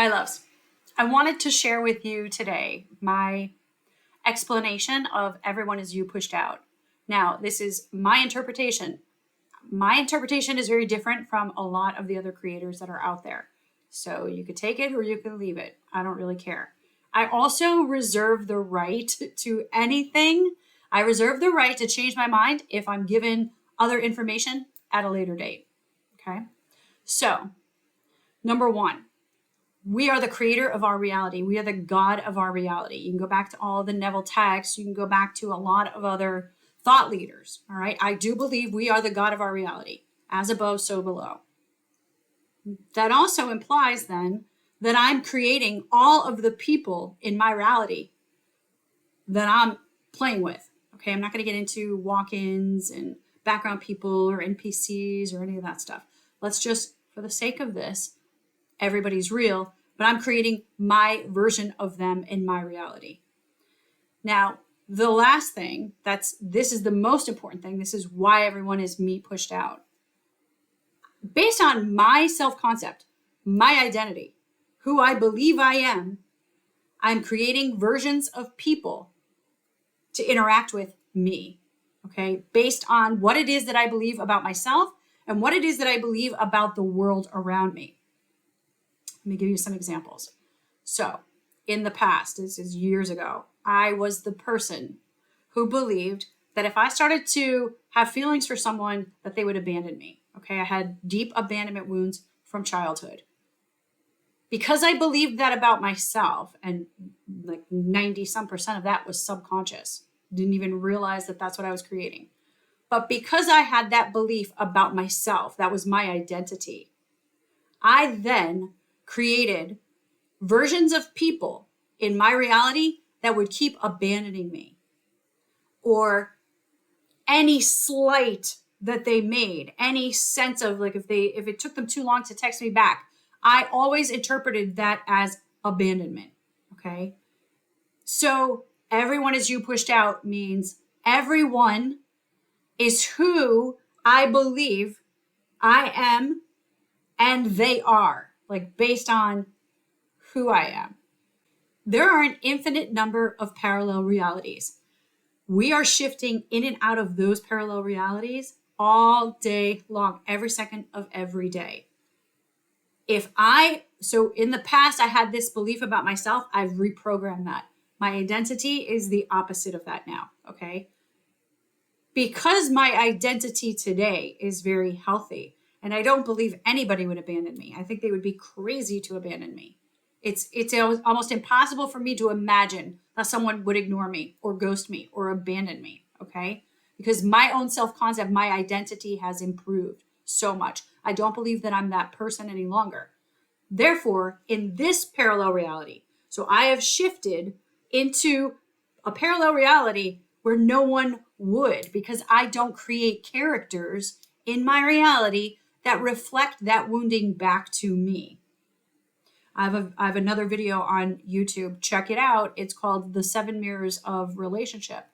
My loves, I wanted to share with you today my explanation of everyone is you pushed out. Now, this is my interpretation. My interpretation is very different from a lot of the other creators that are out there. So you could take it or you can leave it. I don't really care. I also reserve the right to anything. I reserve the right to change my mind if I'm given other information at a later date. Okay. So, number one, we are the creator of our reality. We are the God of our reality. You can go back to all the Neville texts. You can go back to a lot of other thought leaders. All right. I do believe we are the God of our reality. As above, so below. That also implies then that I'm creating all of the people in my reality that I'm playing with. Okay. I'm not going to get into walk-ins and background people or NPCs or any of that stuff. Let's just, for the sake of this, everybody's real, but I'm creating my version of them in my reality. Now, the last thing, this is the most important thing. This is why everyone is me pushed out. Based on my self-concept, my identity, who I believe I am, I'm creating versions of people to interact with me, okay? Based on what it is that I believe about myself and what it is that I believe about the world around me. Let me give you some examples. So in the past, this is years ago, I was the person who believed that if I started to have feelings for someone, that they would abandon me. Okay, I had deep abandonment wounds from childhood. Because I believed that about myself, and like 90% of that was subconscious. Didn't even realize that that's what I was creating. But because I had that belief about myself, that was my identity, I then created versions of people in my reality that would keep abandoning me, or any slight that they made, any sense of like if it took them too long to text me back, I always interpreted that as abandonment. Okay. So everyone is you pushed out means everyone is who I believe I am and they are, like based on who I am. There are an infinite number of parallel realities. We are shifting in and out of those parallel realities all day long, every second of every day. So in the past, I had this belief about myself. I've reprogrammed that. My identity is the opposite of that now, okay? Because my identity today is very healthy, and I don't believe anybody would abandon me. I think they would be crazy to abandon me. It's almost impossible for me to imagine that someone would ignore me or ghost me or abandon me, okay? Because my own self-concept, my identity has improved so much. I don't believe that I'm that person any longer. Therefore, in this parallel reality, so I have shifted into a parallel reality where no one would, because I don't create characters in my reality that reflect that wounding back to me. I have another video on YouTube. Check it out. It's called The 7 Mirrors of Relationship.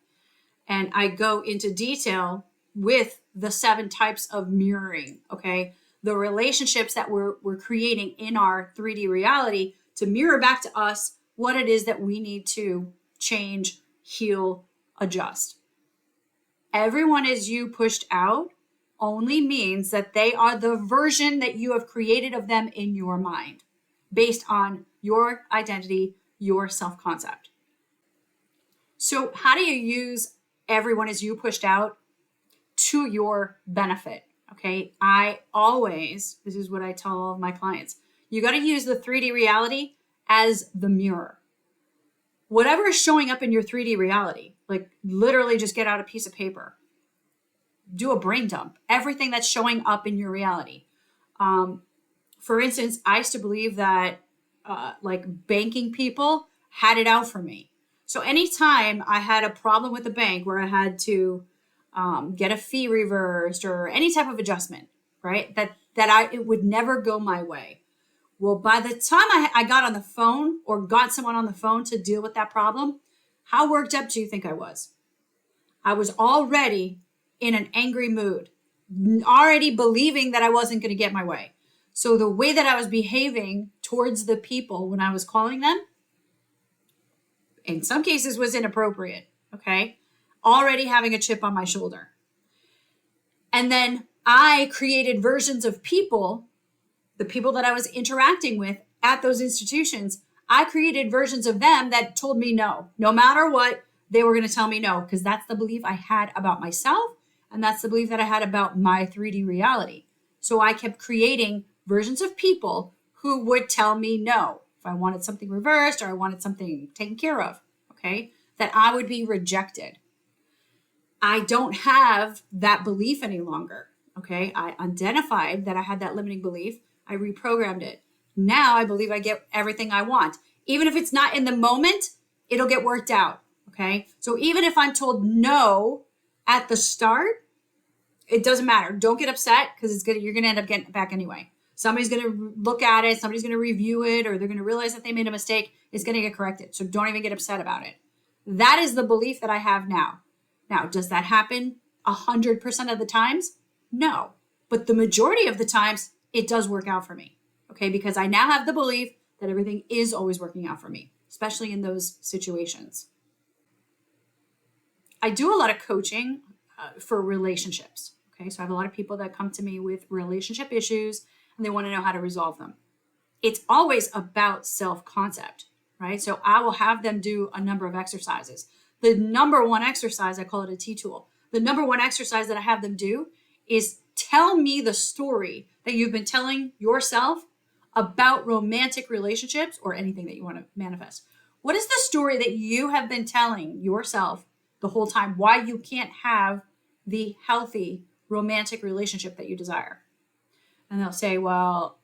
And I go into detail with the 7 types of mirroring, okay? The relationships that we're creating in our 3D reality to mirror back to us what it is that we need to change, heal, adjust. Everyone is you pushed out only means that they are the version that you have created of them in your mind, based on your identity, your self-concept. So how do you use everyone is you pushed out to your benefit? Okay, this is what I tell all of my clients. You got to use the 3D reality as the mirror. Whatever is showing up in your 3D reality, like literally just get out a piece of paper, do a brain dump, everything that's showing up in your reality. For instance, I used to believe that like banking people had it out for me. So anytime I had a problem with the bank where I had to get a fee reversed or any type of adjustment, right? It would never go my way. Well, by the time I got on the phone or got someone on the phone to deal with that problem, how worked up do you think I was? I was already in an angry mood, already believing that I wasn't going to get my way. So the way that I was behaving towards the people when I was calling them, in some cases was inappropriate, okay? Already having a chip on my shoulder. And then I created versions of people, the people that I was interacting with at those institutions, I created versions of them that told me no. No matter what, they were going to tell me no, because that's the belief I had about myself, and that's the belief that I had about my 3D reality. So I kept creating versions of people who would tell me no. If I wanted something reversed or I wanted something taken care of, okay, that I would be rejected. I don't have that belief any longer, okay? I identified that I had that limiting belief. I reprogrammed it. Now I believe I get everything I want. Even if it's not in the moment, it'll get worked out, okay? So even if I'm told no at the start, it doesn't matter. Don't get upset, because you're gonna end up getting it back anyway. Somebody's gonna look at it, somebody's gonna review it, or they're gonna realize that they made a mistake. It's gonna get corrected. So don't even get upset about it. That is the belief that I have now. Now, does that happen 100% of the times? No. But the majority of the times, it does work out for me, okay? Because I now have the belief that everything is always working out for me, especially in those situations. I do a lot of coaching for relationships, okay? So I have a lot of people that come to me with relationship issues, and they want to know how to resolve them. It's always about self-concept, right? So I will have them do a number of exercises. The number one exercise, I call it a T-tool. The number one exercise that I have them do is tell me the story that you've been telling yourself about romantic relationships or anything that you want to manifest. What is the story that you have been telling yourself the whole time why you can't have the healthy romantic relationship that you desire? And they'll say, well,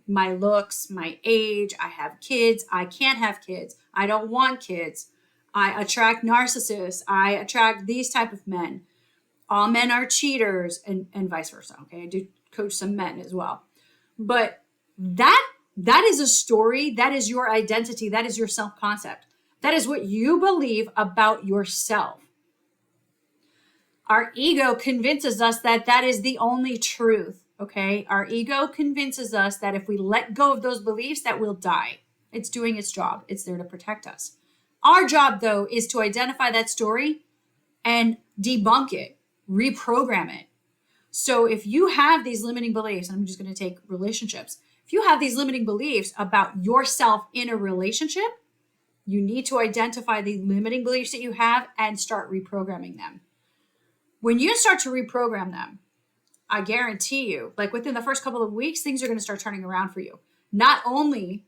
my looks, my age, I have kids, I can't have kids, I don't want kids, I attract narcissists, I attract these type of men, all men are cheaters, and vice versa. Okay, I do coach some men as well. But that is a story, that is your identity, that is your self-concept. That is what you believe about yourself. Our ego convinces us that that is the only truth, okay? Our ego convinces us that if we let go of those beliefs, that we'll die. It's doing its job. It's there to protect us. Our job, though, is to identify that story and debunk it, reprogram it. So if you have these limiting beliefs, and I'm just going to take relationships, if you have these limiting beliefs about yourself in a relationship, you need to identify the limiting beliefs that you have and start reprogramming them. When you start to reprogram them, I guarantee you, like within the first couple of weeks, things are going to start turning around for you. Not only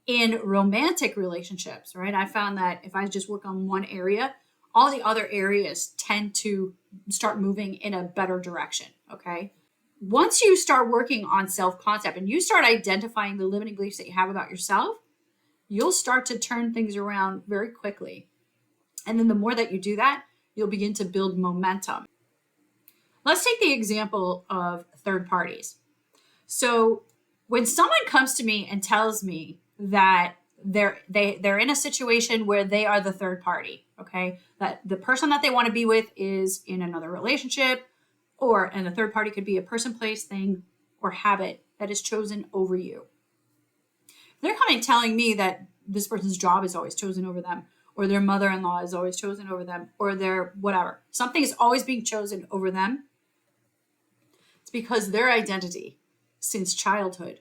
in romantic relationships, right? I found that if I just work on one area, all the other areas tend to start moving in a better direction, okay? Once you start working on self-concept and you start identifying the limiting beliefs that you have about yourself, you'll start to turn things around very quickly. And then the more that you do that, you'll begin to build momentum. Let's take the example of third parties. So when someone comes to me and tells me that they're in a situation where they are the third party, okay, that the person that they want to be with is in another relationship, and the third party could be a person, place, thing, or habit that is chosen over you. They're coming telling me that this person's job is always chosen over them, or their mother-in-law is always chosen over them, or their whatever. Something is always being chosen over them. It's because their identity since childhood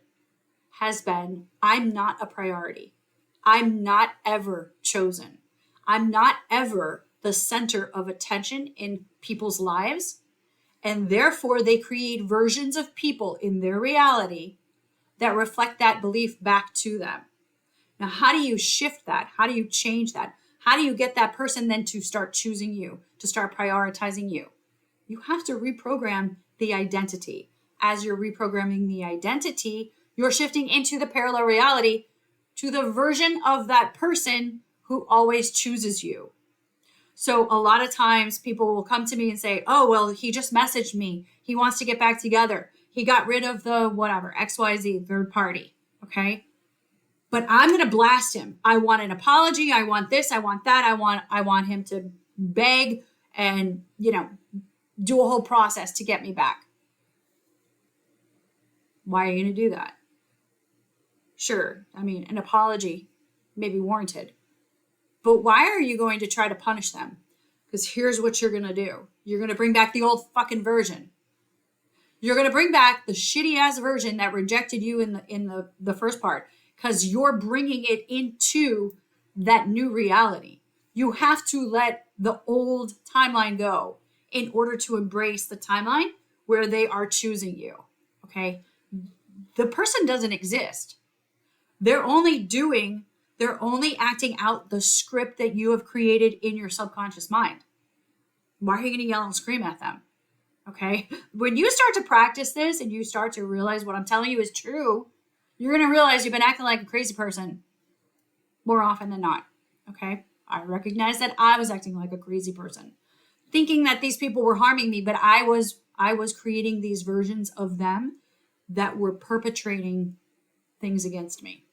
has been, I'm not a priority. I'm not ever chosen. I'm not ever the center of attention in people's lives. And therefore, they create versions of people in their reality that reflect that belief back to them. Now, how do you shift that? How do you change that? How do you get that person then to start choosing you, to start prioritizing you? You have to reprogram the identity. As you're reprogramming the identity, you're shifting into the parallel reality to the version of that person who always chooses you. So a lot of times people will come to me and say, oh, well, he just messaged me. He wants to get back together. He got rid of the whatever, XYZ, third party, okay? But I'm going to blast him. I want an apology. I want this. I want that. I want him to beg and, do a whole process to get me back. Why are you going to do that? Sure, I mean, an apology may be warranted. But why are you going to try to punish them? Because here's what you're going to do. You're going to bring back the old fucking version. You're going to bring back the shitty ass version that rejected you in the first part, because you're bringing it into that new reality. You have to let the old timeline go in order to embrace the timeline where they are choosing you. Okay? The person doesn't exist. They're only acting out the script that you have created in your subconscious mind. Why are you going to yell and scream at them? Okay. When you start to practice this and you start to realize what I'm telling you is true, you're going to realize you've been acting like a crazy person more often than not. Okay. I recognize that I was acting like a crazy person, thinking that these people were harming me, but I was creating these versions of them that were perpetrating things against me.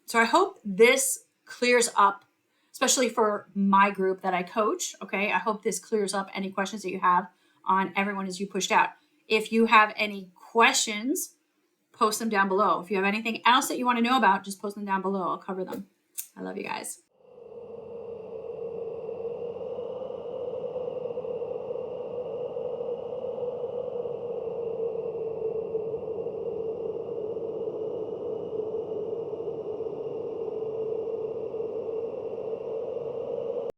So I hope this clears up, especially for my group that I coach. Okay. I hope this clears up any questions that you have on Everyone Is You Pushed Out. If you have any questions, post them down below. If you have anything else that you want to know about, just post them down below. I'll cover them. I love you guys.